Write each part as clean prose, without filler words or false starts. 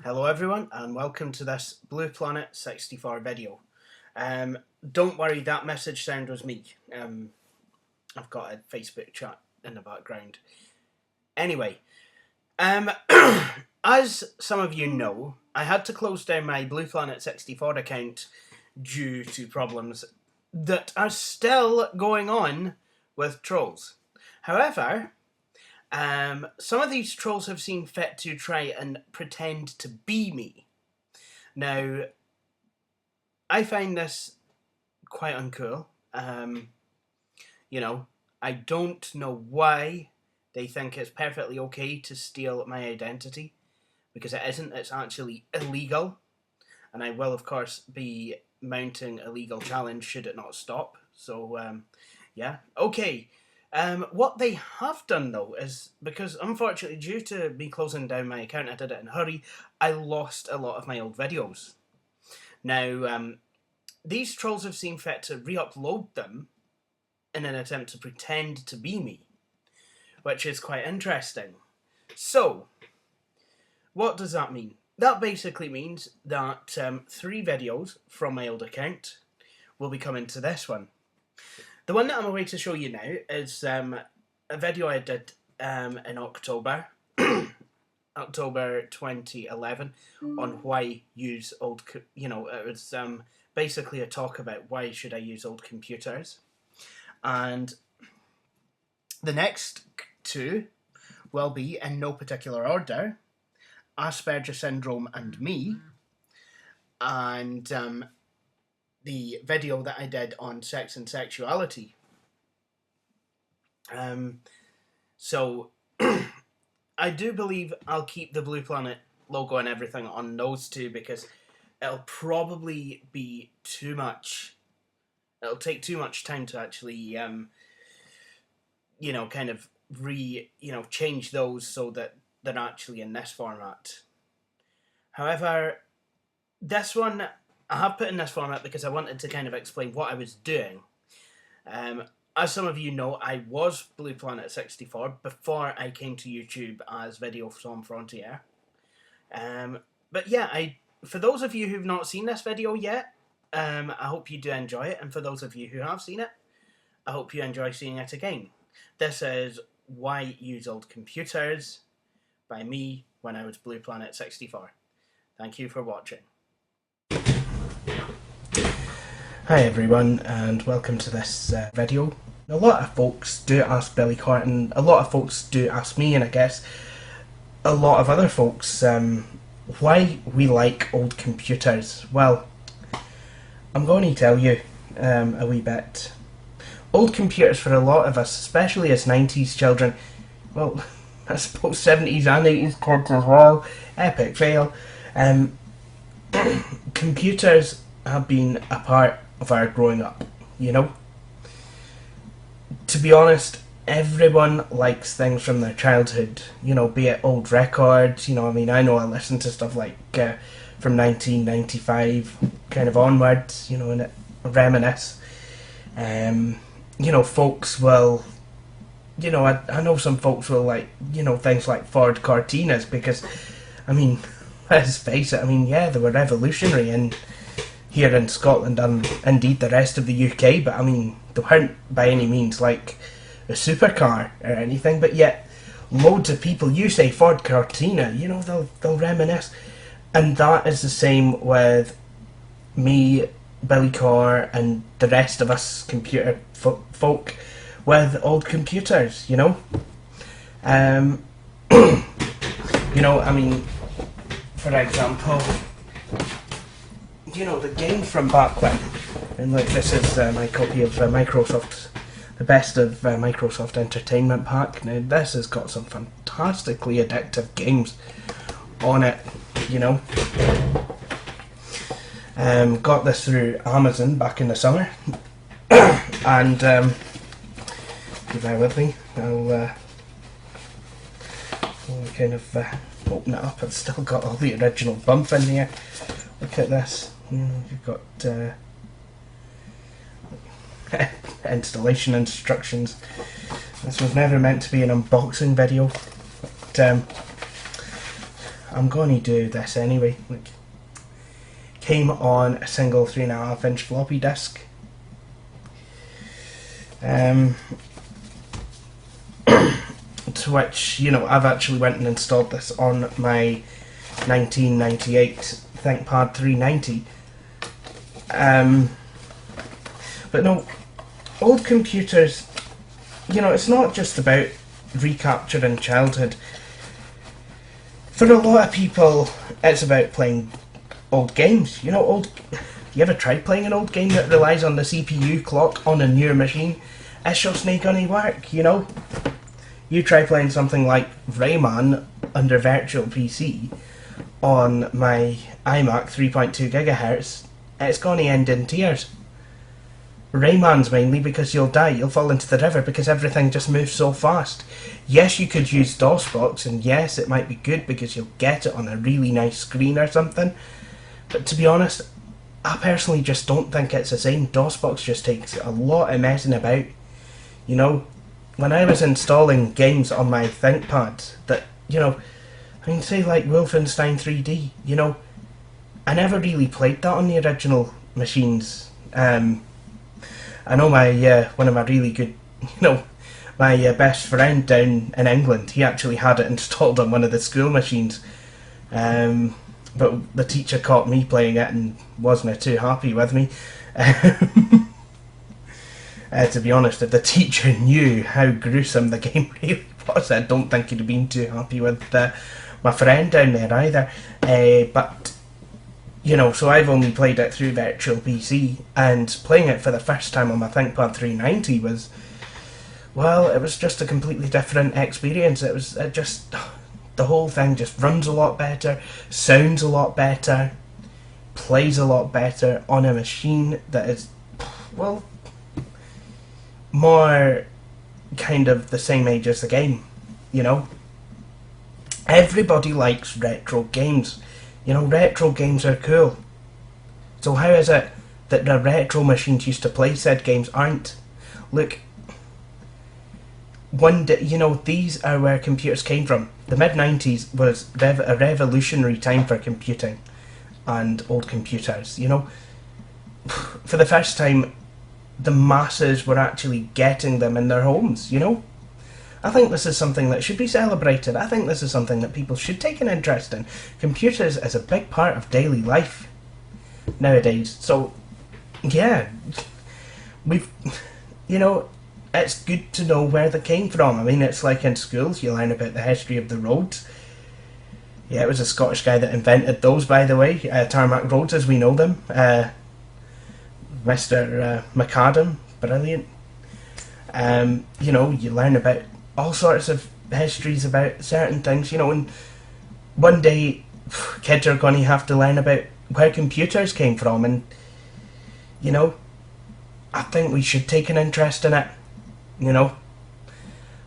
Hello everyone and welcome to this Blue Planet 64 video. Don't worry, that message sound was me. I've got a Facebook chat in the background. Anyway, as some of you know, I had to close down my Blue Planet 64 account due to problems that are still going on with trolls. However, some of these trolls have seen fit to try and pretend to be me. Now, I find this quite uncool. You know, I don't know why they think it's perfectly okay to steal my identity, because it isn't. It's actually illegal, and I will, of course, be mounting a legal challenge should it not stop. So, yeah, okay. What they have done, though, is, because unfortunately, due to me closing down my account, I did it in a hurry, I lost a lot of my old videos. Now, these trolls have seen fit to re-upload them in an attempt to pretend to be me, which is quite interesting. So, what does that mean? That basically means that 3 videos from my old account will be coming to this one. The one that I'm away to show you now is a video I did in October, October 2011, on why use old, it was basically a talk about why should I use old computers. And the next 2 will be, in no particular order, Asperger Syndrome and me, and the video that I did on sex and sexuality. So I do believe I'll keep the Blue Planet logo and everything on those 2, because it'll probably be too much. It'll take too much time to actually, kind of change those so that they're actually in this format. However, this one I have put in this format because I wanted to kind of explain what I was doing. As some of you know, I was Blue Planet 64 before I came to YouTube as Video from Frontier. But yeah, for those of you who've not seen this video yet, I hope you do enjoy it, and for those of you who have seen it, I hope you enjoy seeing it again. This is Why Use Old Computers by me when I was Blue Planet 64. Thank you for watching. Hi everyone, and welcome to this video. A lot of folks do ask Billy Carton, a lot of folks do ask me, and I guess a lot of other folks, why we like old computers. Well, I'm going to tell you a wee bit. Old computers, for a lot of us, especially as 90s children, well, I suppose 70s and 80s kids as well, epic fail, computers have been a part of our growing up, you know? To be honest, everyone likes things from their childhood, be it old records, I know I listen to stuff like from 1995 kind of onwards, and it reminisce. Folks will, I know some folks will like, things like Ford Cortinas, because, let's face it, yeah, they were revolutionary here in Scotland and indeed the rest of the UK, but they weren't by any means like a supercar or anything, but yet loads of people, you say Ford Cortina, they'll reminisce. And that is the same with me, Billy Carr, and the rest of us computer folk with old computers, for example, the game from back when, and like this is my copy of Microsoft the best of Microsoft Entertainment Pack. Now this has got some fantastically addictive games on it, you know. Got this through Amazon back in the summer, and if you bear with me, I'll kind of open it up. It's still got all the original bump in here. Look at this. You've got installation instructions. This was never meant to be an unboxing video, but I'm going to do this anyway. Look, came on a single 3.5-inch floppy disk. To which, you know, I've actually went and installed this on my 1998 ThinkPad 390. But no, old computers, you know, it's not just about recapturing childhood. For a lot of people, it's about playing old games. You know, you ever tried playing an old game that relies on the CPU clock on a newer machine? It's just not gonna work, you know? You try playing something like Rayman under Virtual PC on my iMac 3.2 GHz, it's gonna end in tears. Rayman's mainly because you'll die, you'll fall into the river because everything just moves so fast. Yes, you could use DOSBox, and yes, it might be good because you'll get it on a really nice screen or something, but to be honest, I personally just don't think it's the same. DOSBox just takes a lot of messing about. You know, when I was installing games on my ThinkPad that, you know, I mean, say like Wolfenstein 3D, you know, I never really played that on the original machines. I know one of my really good, you know, my best friend down in England, he actually had it installed on one of the school machines. But the teacher caught me playing it and wasn't too happy with me. To be honest, if the teacher knew how gruesome the game really was, I don't think he'd have been too happy with my friend down there either. But, you know, so I've only played it through Virtual PC, and playing it for the first time on my ThinkPad 390 was, well, it was just a completely different experience. The whole thing just runs a lot better, sounds a lot better, plays a lot better on a machine that is, well, more kind of the same age as the game, you know. Everybody likes retro games. You know, retro games are cool. So how is it that the retro machines used to play said games aren't? Look, one day, you know, these are where computers came from. The mid-90s was a revolutionary time for computing and old computers, you know. For the first time, the masses were actually getting them in their homes, you know. I think this is something that should be celebrated. I think this is something that people should take an interest in. Computers is a big part of daily life nowadays. So, yeah, you know, it's good to know where they came from. I mean, it's like in schools, you learn about the history of the roads. Yeah, it was a Scottish guy that invented those, by the way, tarmac roads as we know them. Mr. McAdam, brilliant. You know, you learn about all sorts of histories about certain things, you know, and one day kids are going to have to learn about where computers came from, and, you know, I think we should take an interest in it, you know.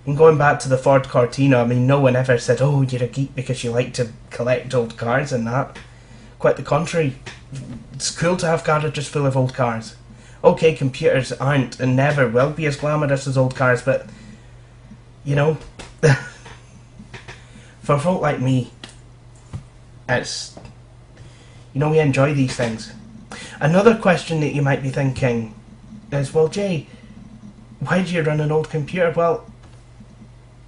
And going back to the Ford Cortina, I mean, no one ever said, oh, you're a geek because you like to collect old cars and that. Quite the contrary. It's cool to have garages full of old cars. Okay, computers aren't and never will be as glamorous as old cars, but, you know, for folk like me, it's, you know, we enjoy these things. Another question that you might be thinking is, well, Jay, why do you run an old computer? Well,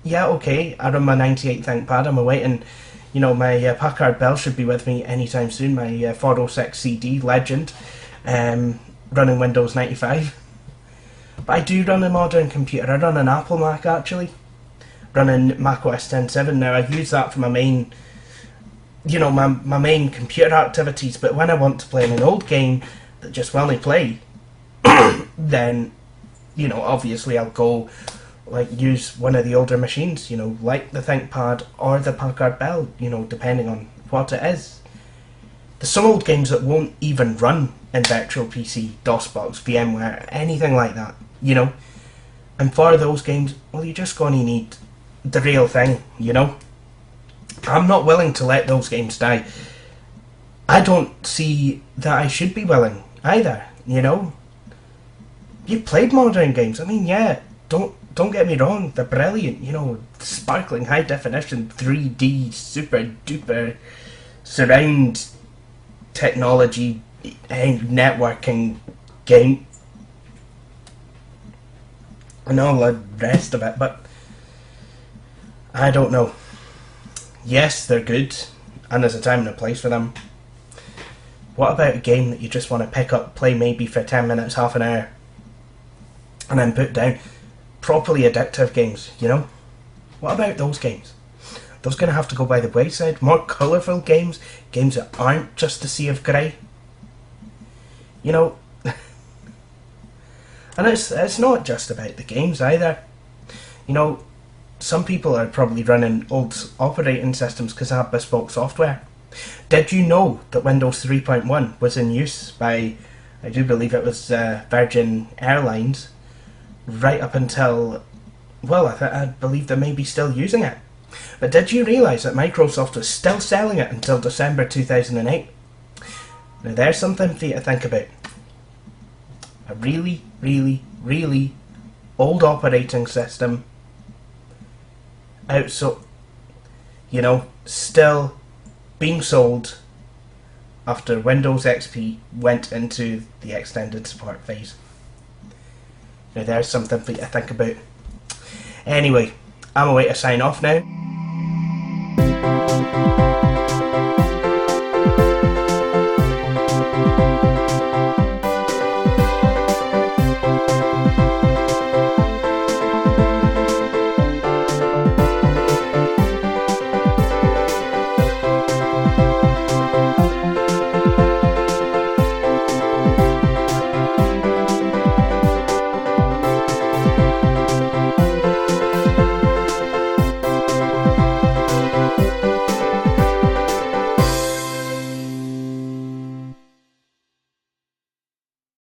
yeah, okay, I run my 98 ThinkPad, I'm awaiting, you know, my Packard Bell should be with me anytime soon, my 406 CD Legend, running Windows 95. But I do run a modern computer. I run an Apple Mac, actually, running macOS 10.7. Now, I use that for my main, you know, my main computer activities, but when I want to play in an old game that just will not play, then you know, obviously I'll go like use one of the older machines, you know, like the ThinkPad or the Packard Bell, you know, depending on what it is. There's some old games that won't even run in Virtual PC, DOSBox, VMware, anything like that, you know. And for those games, well, you're just going to need the real thing, you know. I'm not willing to let those games die. I don't see that I should be willing either, you know. You played modern games. I mean, yeah, don't get me wrong, they're brilliant, you know, sparkling high definition 3D super duper surround technology networking game and all the rest of it, but I don't know. Yes, they're good, and there's a time and a place for them. What about a game that you just want to pick up, play maybe for 10 minutes, half an hour, and then put down? Properly addictive games, you know? What about those games? Those going to have to go by the wayside. More colourful games, games that aren't just a sea of grey. You know, and it's not just about the games either. You know, some people are probably running old operating systems because they have bespoke software. Did you know that Windows 3.1 was in use by, I do believe it was Virgin Airlines, right up until, well, I believe they may be still using it. But did you realise that Microsoft was still selling it until December 2008? Now there's something for you to think about. A really, really, really old operating system out, so, you know, still being sold after Windows XP went into the extended support phase. Now there's something for you to think about. Anyway, I'm away to sign off now.